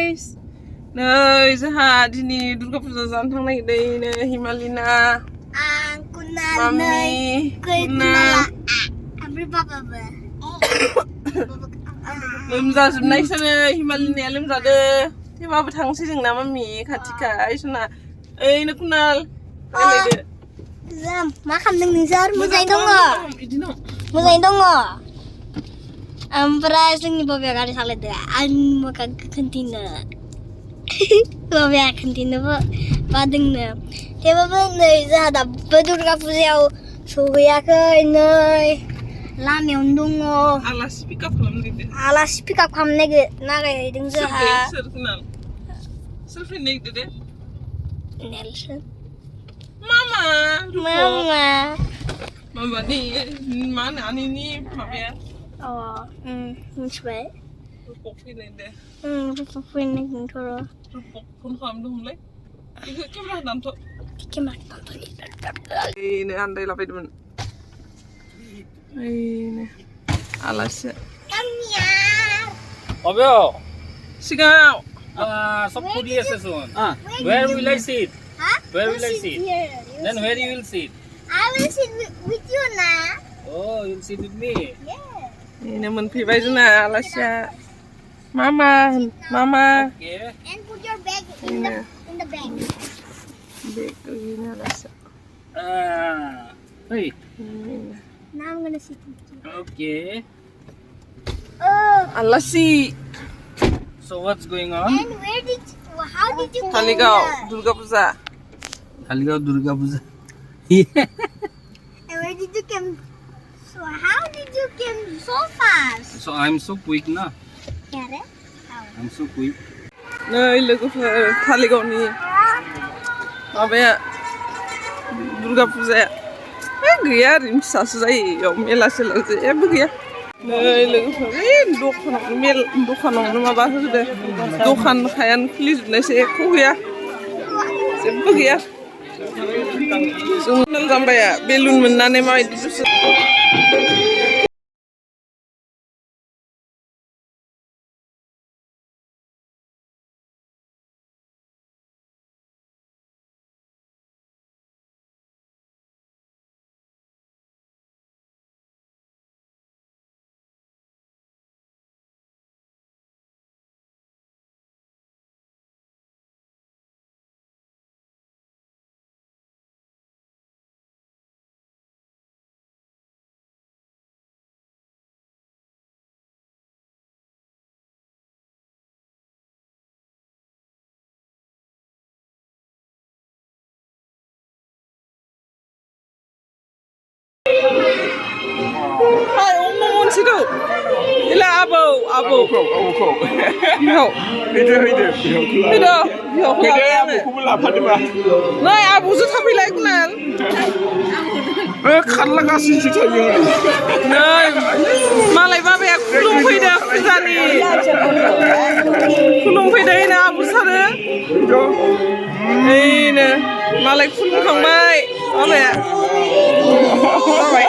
guys. Nei, जोंहा दिनै दुर्गा पुजा जानो थांनायदे हिमालिना Mami Kunal ओमफ्राय बाबाबो लोमजाजोबनायसोनो हिमालिनाया लोमजादो थेवबाबो थांसै जोंना मामि खाथिखा आइसना ओइनो कुनाल रायलायदो मा खालामदों नोंसोर मोजाङै दङ मोजाङै दङ ओमफ्राय जोंनि बाबाया गारि सालायदो आं मोखां खोन्थिनो बाबाया खोन्थिनोबो बादोंनो थेवबाबो नै जोंहा दाबो दुर्गा पुजायाव सहैयाखै नै लामायावनो दङ आलासि पिकआप खालामनो आलासि पिकआप खालामनो नागिरदों जोंहा सोर फैनो नागिरदो दे नेलसन मामा मामानि मा होनो आनैनि माबाया मिथिबाय रुपक फैनाय दे रुपक फैनाय नोंथ'र' रुपक फन खालामदोंमोनलै बेखौ केमेरा दानथ' ओइनो आन्दायलाबायदोंमोन ओइनो आलासि अबेयाव सिगाङाव सब खुदी আছে सोन where will I sit where will I sit then where you will sit I will sit with you now oh you will sit with me ओइनो मोनफैबाय जोंना आलासिया मामा okay and put your bag in the bag bag ओइनो आलासिया hey now I'm gonna sit with you okay आलासि so what's going on and how did you Taligaw Durga Puja Taligaw Durga Puja and where did you come so how did you come so fast so I'm so quick na yeah I'm so quick नै लोगोफोर थालिगावनि माबाया दुर्गा पुजाया गैया ओरैनो फिसासो जायो इयाव मेला सेला जेबो गैया नै लोगोफोर दखानावनो माबा होदो दखानखायानो खुलिजोबनायसो एख' गैया जेबो गैया जों जाम्बाया बेलुन मोननानै माबायदि जुसो Hai, omong situ. Ila abau. Abauखौ Biau. Fैदो Biau. आबौखौबो लाफादोबा नै आबौजो थाफैलाय कुनाल खारलागासिनोसो थायो नै मालाय बाबाया खुलुमफैदो फुजानि खुलुमफैदो आबौ सारो ओइनो मालाय खुलुमखांबाय बाबाया जाबाय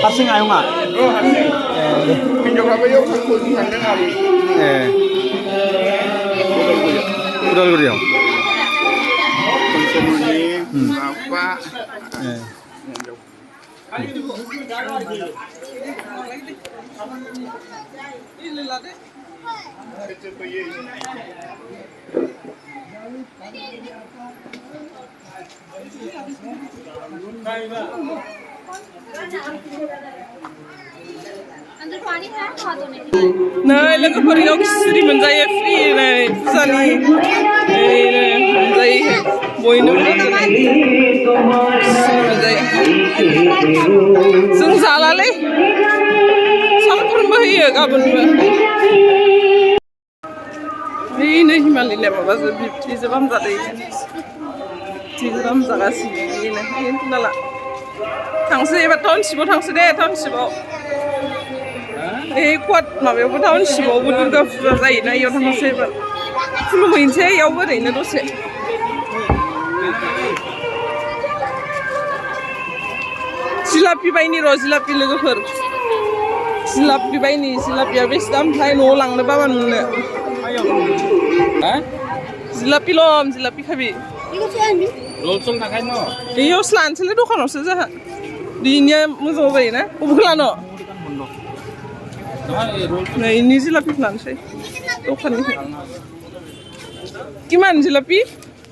हारसिं आयंआ हारसिं हिनजावफ्राबो बेयाव थांदों आरो उदालगुरियाव माबा Nah, lagu periuk seri menjaya free nih, pusani, menjaya. बयनोबो जों जालालै सानफ्रोमबो होयो गाबोनबो नै हिमालयनिया माबाजों बिबथैजों हामजादों बिबथैजों हामजागासिनो बेनोथ' नाला थांसै एबार टाउनशिपाव थांसै दे टाउनशिपाव क्वाड माबायावबो टाउनशिपावबो दुर्गा फुजा जायोना इयाव थांसै एबार खुलुमहैनोसै इयावबो ओरैनो दसे जिलापि बायनि र' जिलापि लोगोफोर जिलापि बायनि जिलापिया बेसे दामथाय न'आव लांनो बाबा नुनो जिलापि लम जिलापि खाबि इयावसो लानोसैलै दखानावसो जोंहा बिनिया मोजां जायोना बबेखौ लानो नै इनि जिलापिखौ लानोसै दखाननिफ्राय किमान जिलापि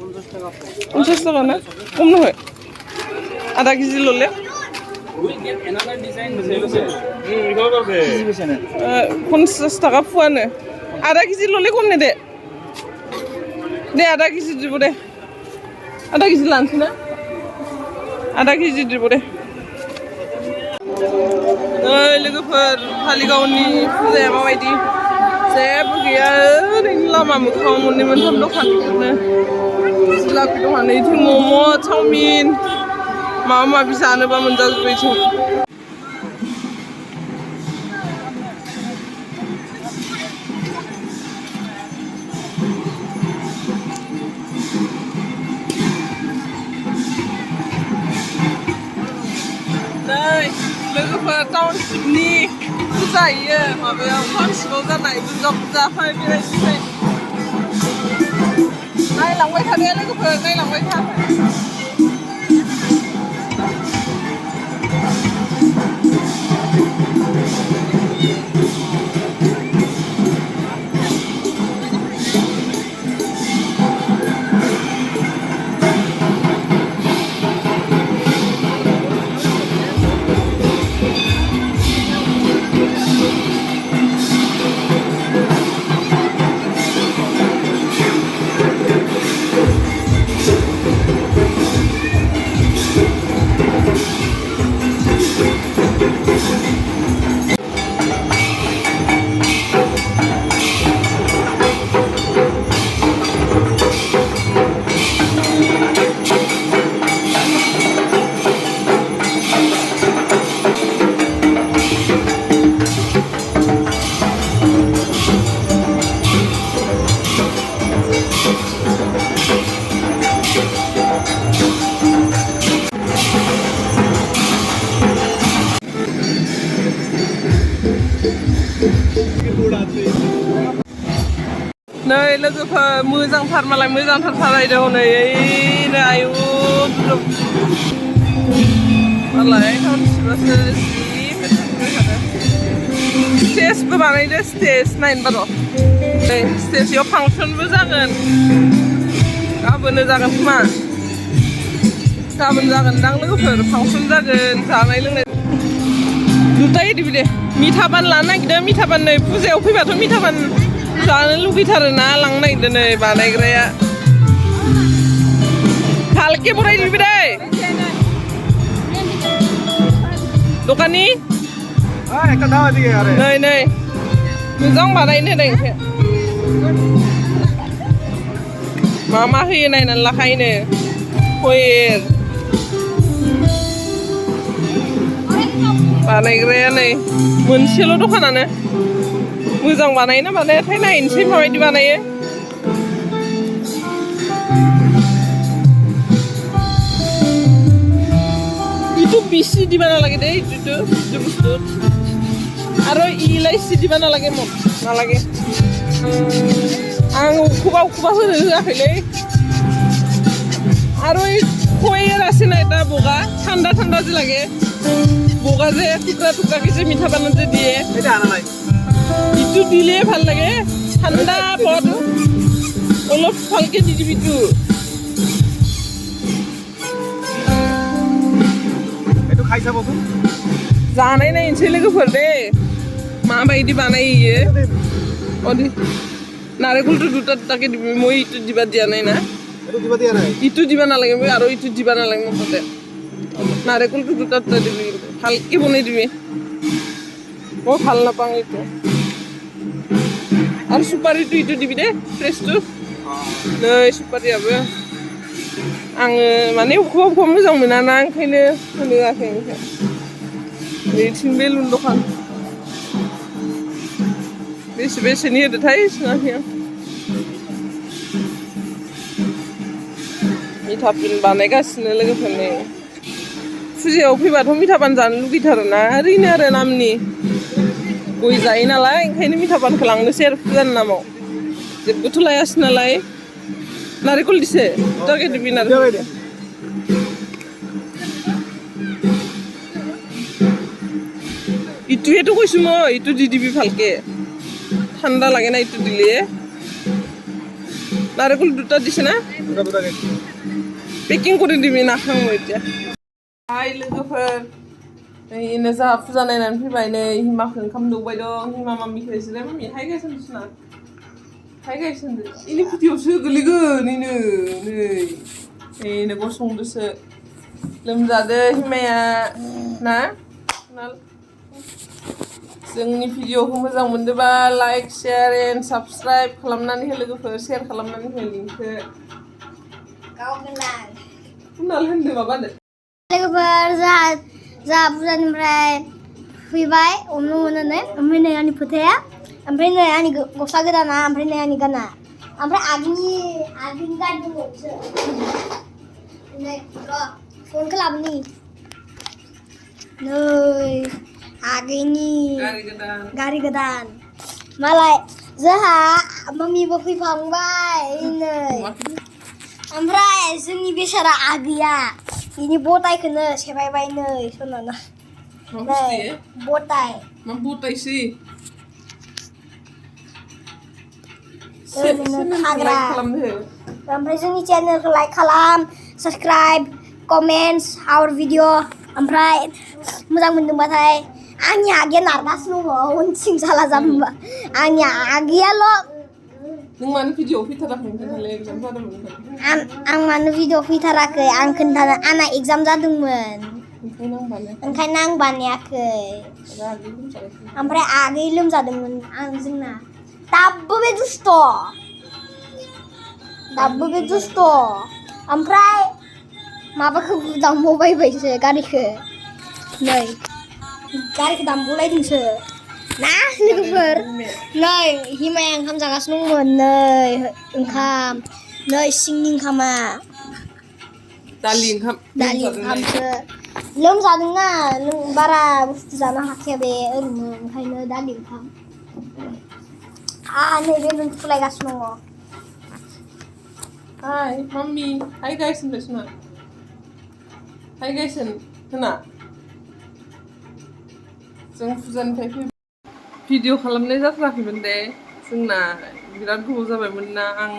50 টাকা না কম নহয় আধা কেজি ললে 50 টাকা পোৱানে আধা কেজি ললে কম নে দে দে আধা কেজি দিব দে আধা কেজি লানছি না আধা কেজি দিব দে लोगोफोर कालिगावनि फुजाया माबायदि जेबो गैया ओरैनो लामा मोखाङाव मोननै मोनथाम दखानफोरनो जिलापि दखान इथिं मम' चावमिन माबा माबि जानोबा मोनजाजोबो इथिं लोगोफोर टाउनशिपनि फुजा होयो माबायाव टाउनशिपाव जानाय दुर्गा फुजा बेरायनोसै नायलांबाय था दे लोगोफोर नायलांबाय था नै लोगोफोर मोजांथार मालाय मोजांथार साजायदों नै ओइनो आयु मालाय टाउनशिपासो जि मोजां स्टेजबो बानायदो स्टेज नायनो बार' नै स्टेजआव फांसनबो जागोन गाबोननो जागोन खोमा गाबोन जागोनदां लोगोफोर फांसन जागोन जानाय लोंनाय नुथाय इदि बिदि मिठापान लानो नागिरदों मिठापान नै फुजायाव फैबाथ' मिठापान जानो लुगैथारो ना लांनो नागिरदों नै बानायग्राया भालके बराय दिबि दे दखाननि नै नै मोजां बानायनो नै मा होयो नायनानै लाखायोनो पयेर बानायग्राया नै मोनसेल' दखानानो मोजां बानायोना बानायाथाय नायनोसै माबायदि बानायो itu bisi di mana lagi deh itu bustu aro ilai di mana lagi mau lagi aku kubah hoakhaiलै aro koyer ase na eta boga ঠান্ডা যে লাগে boga je টুকরা কিছু মিঠা বানাতে দিয়ে এটা আনা নাই itu দিলে ভাল লাগে ঠান্ডা পদ অলপ ভালকে দি দিবি তো এটো খাই যাবো জানাই নাইনসै लोगोफोर दे माबायदि बानायो अदि नारेंखल दुटा ताके दिबि মই इटु दिबा दिया नाय ना ইটো দিবা নালাগে মই আৰু ইটো দিবা নালাগে মোৰ তাতে নাৰিকলটো দুটাতে দিবি ভালকে বনাই দিবি মই ভাল নাপাওঁ এইটো আৰু চুপাৰীটো ইটো দিবি দে ফ্ৰেছটো नै सुपारियाबो आङो माने अखा मोजां मोनाना ओंखायनो होनोआखै बेथिं बेलुन दखान बेसेनि होदोथाय सोङाखै आं मिथापिन बानायगासिनो लोगोफोरनि फुजायाव फैबाथ' मिथापान जानो लुगैथारोना ओरैनो आरो नामनि गय जायो नालाय ओंखायनो मिथापानखौ लांनोसै आरो फुजानि नामाव जेबोथ' लायासै नालाय नारिकल दिसे दरगे दिबि नारिकल ইটোৱেতো কৈছো মই ইটো দি দিবি ভালকে ঠাণ্ডা লাগে না ইটো দিলে নাৰিকল দুটা দিছে না পেকিং কৰি দিবি নাখাওঁ মই এতিয়া हाय लोगोफोर नै जोंहा फुजा नायनानै फैबाय नै हिमाखौ ओंखाम दौबाय दं हिमा मामिखौ जिराय mummy hi guys होनदोंसोना hi guys होनदो इनि भिडिअ'सो गोलैगोन इनो नै गसंदोसो लोमजादो हिमाया ना जोंनि भिडिअ'खौ मोजां मोनदोंबा लाइक शेयार एन्ड साबस्क्राइब खालामनानै हो लोगोफोर शेयार खालामनानै हो लिंकखौ उनाल होनदो माबादो लोगोफोर जा बुजानिफ्राय फैबाय अमनो मोननानै ओमफ्राय नै आंनि फोथाया ओमफ्राय नै आंनि गस्ला गोदाना ओमफ्राय नै आंनि गाना ओमफ्राय आगैनि गानदोंमोनसो नै र' फनखौ लाबोनि नै आगैनि गारि गोदान मालाय जोंहा मम्मिबो फैखांबाय नै ओमफ्राय जोंनि बेसारा आगैया बिनि बटाइखौनो सेफायबाय नै सनाना नै बटाइ मा बटाइसै खाग्रा ओमफ्राय जोंनि चेनेलखौ लाइक खालाम साबस्क्राइब कमेन्ट्स आवर भिडिअ ओमफ्राय मोजां मोनदोंबाथाय आंनि आगैया नारगासिनो दङ उनथिं जाला जाम्बा आंनि आगैयाल' नों मानो भिडिअ फैथाराखै खोन्थालाय एगजाम जादोंमोन आं मानो भिडिअ फैथाराखै आं खोन्थानो आंना एगजाम जादोंमोन ओंखायनो आं बानायाखै ओमफ्राय आगै लोमजादोंमोन जोंना दाबो बे दुस्थ' ओमफ्राय माबाखौ दामबावबायबायसो गारिखौ नै गारिखौ दामबावलायदोंसो ना लोगोफोर नै हिमाया ओंखाम जागासिनो दंमोन नै ओंखाम नै सिंनि ओंखामा दालि ओंखामसो लोमजादोंना बारा बुस्थु जानो हाखाया बे ओरैनो ओंखायनो दालि ओंखाम नै बे नों फुलायगासिनो दङ हाय mummy hi guys होनदोंसोना hi guys होना जों फुजानिफ्राय भिडिअ खालामनाय जाथाराखैमोन दे जोंना बिराद गोबाव जाबायमोन ना आं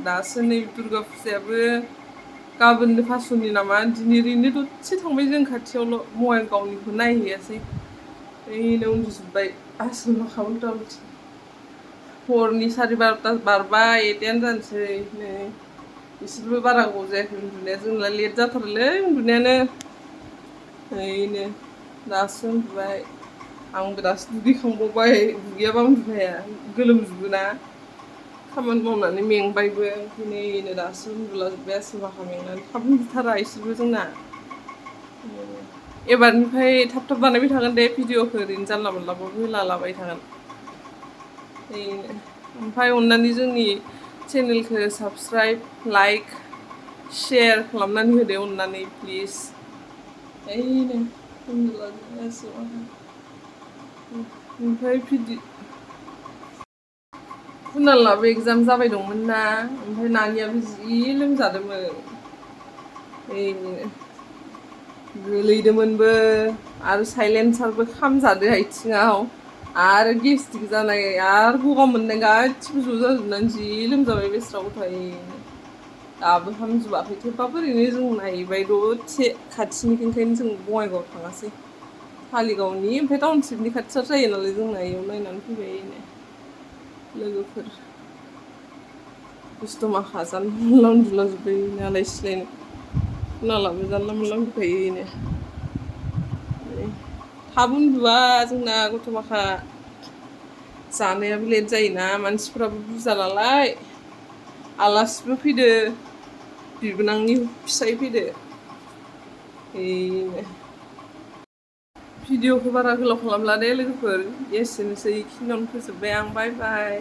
दासो नै दुर्गा फुजायाबो गाबोननो फासस'नि नामा दिनै ओरैनो दसे थांबाय जों खाथियावल' मबाइल गावनिखौ नायहैयासै ओरैनो उन्दुजोब्बाय आसोल माखा उल्था उल्थि हरनि 12:30 बारबाय 1:00 जानोसै नै बिसोरबो बारा गोबाव जायाखै उन्दुनाया जोंना लेट जाथारोलै उन्दुनायानो ओरैनो दासो उन्दुबाय आंबो दासो दुगैखांबावबाय दुगैयाबा उन्दुनो हाया गोलोमजोबोना खामानि मावनानै मेंबायबो ओंखायनो दासो उन्दुलाजोब्बाय आसोल माखा मेंनानै थाब उन्दुथारा इसोरबो जोंना एबारनिफ्राय थाब बानायबाय थागोन दे भिडिअखौ ओरैनो जानला मोनलाबाबो होलाबाय थागोन ओमफ्राय अननानै जोंनि चेनेलखौ साबस्क्राइब लाइक शेयार खालामनानै होदो अननानै प्लिज ओरैनो ओमफ्राय कुनालाबो एगजाम जाबाय दंमोन ना ओमफ्राय नानियाबो जि लोमजादोंमोन गोलैदोंमोनबो आरो साइलेन्सारबो खामजादो आथिङाव आरो गेस्ट्रिक जानाय आरो गगा मोननाय गासिबो ज' जाजोबनानै जि लोमजाबाय बेस्रा गथायनो दाबो हामजोबाखै थेवबाबो ओरैनो जों नायबाय दसे खाथिनि ओंखायनो जों बङाइगावआव थाङासै कालिगावनि ओमफ्राय टाउनशिपनि खाथियाव जायो नालाय जोंना बेयाव नायनानै फैबाय लोगोफोर बुस्थु माखा जानला मोनला उन्दुलाजोब्बाय नालाय सिलायनो नालाबो जानला मोनला उन्दुखायोनो थाब उन्दुआ जोंना गथ' माखा जानायाबो लेट जायोना मानसिफ्राबो बुरजा नालाय आलासिबो फैदो बिबोनांनि फिसाय फैदो बेनो भिडिअखौ बारा गोलाव खालामला दे लोगोफोर एसेनोसै खिनियावनो फोजोब्बाय आं बाय बाय